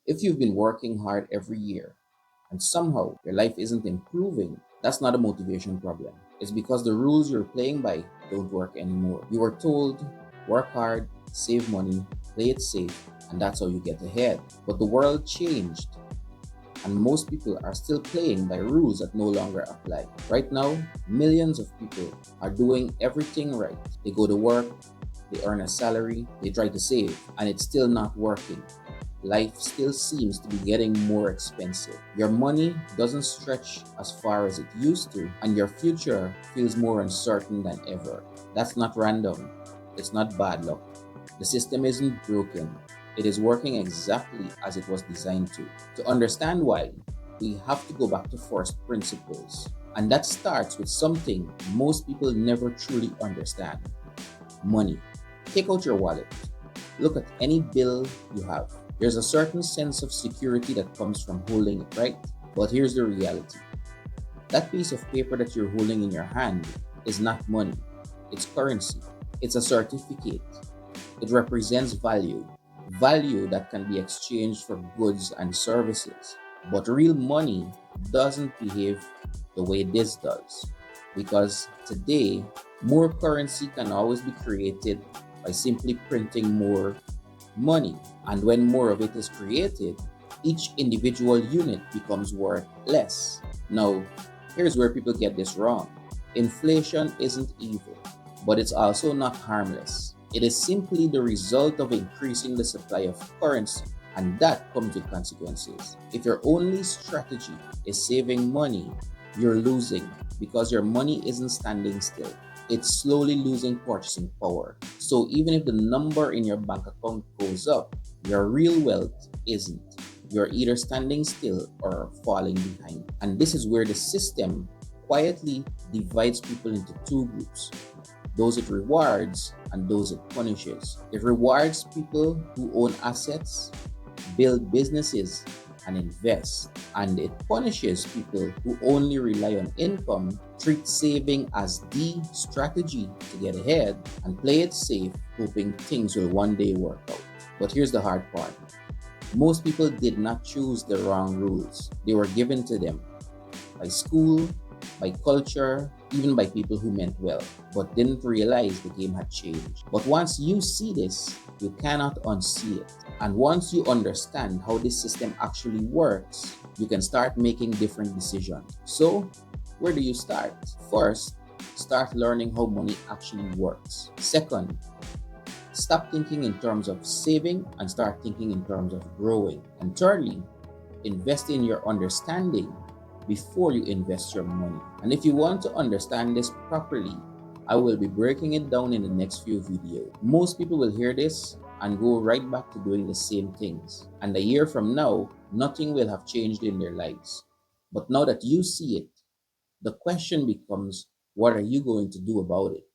If you've been working hard every year and somehow your life isn't improving, that's not a motivation problem. It's because the rules you're playing by don't work anymore. You were told, work hard, save money, play it safe, and that's how you get ahead. But the world changed, and most people are still playing by rules that no longer apply. Right now, millions of people are doing everything right. They go to work, they earn a salary, they try to save, and it's still not working. Life still seems to be getting more expensive. Your money doesn't stretch as far as it used to, and your future feels more uncertain than ever. That's not random. It's not bad luck. The system isn't broken. It is working exactly as it was designed to. To understand why, we have to go back to first principles. And that starts with something most people never truly understand: money. Take out your wallet. Look at any bill you have. There's a certain sense of security that comes from holding it, right? But here's the reality: that piece of paper that you're holding in your hand is not money, it's currency. It's a certificate. It represents value, value that can be exchanged for goods and services. But real money doesn't behave the way this does. Because today, more currency can always be created by simply printing more money. And when more of it is created, each individual unit becomes worth less. Now, here's where people get this wrong: inflation isn't evil, but it's also not harmless. It is simply the result of increasing the supply of currency, and that comes with consequences. If your only strategy is saving money, you're losing because your money isn't standing still. It's slowly losing purchasing power. So even if the number in your bank account goes up, your real wealth isn't. You're either standing still or falling behind. And this is where the system quietly divides people into two groups: those it rewards and those it punishes. It rewards people who own assets, build businesses, and invest. And it punishes people who only rely on income, treat saving as the strategy to get ahead, and play it safe, hoping things will one day work out. But here's the hard part: most people did not choose the wrong rules, they were given to them by school, by culture, even by people who meant well, but didn't realize the game had changed. But once you see this, you cannot unsee it. And once you understand how this system actually works, you can start making different decisions. So, where do you start? First, start learning how money actually works. Second, stop thinking in terms of saving and start thinking in terms of growing. And thirdly, invest in your understanding before you invest your money. And if you want to understand this properly, I will be breaking it down in the next few videos. Most people will hear this and go right back to doing the same things. And a year from now, nothing will have changed in their lives. But now that you see it, the question becomes, what are you going to do about it?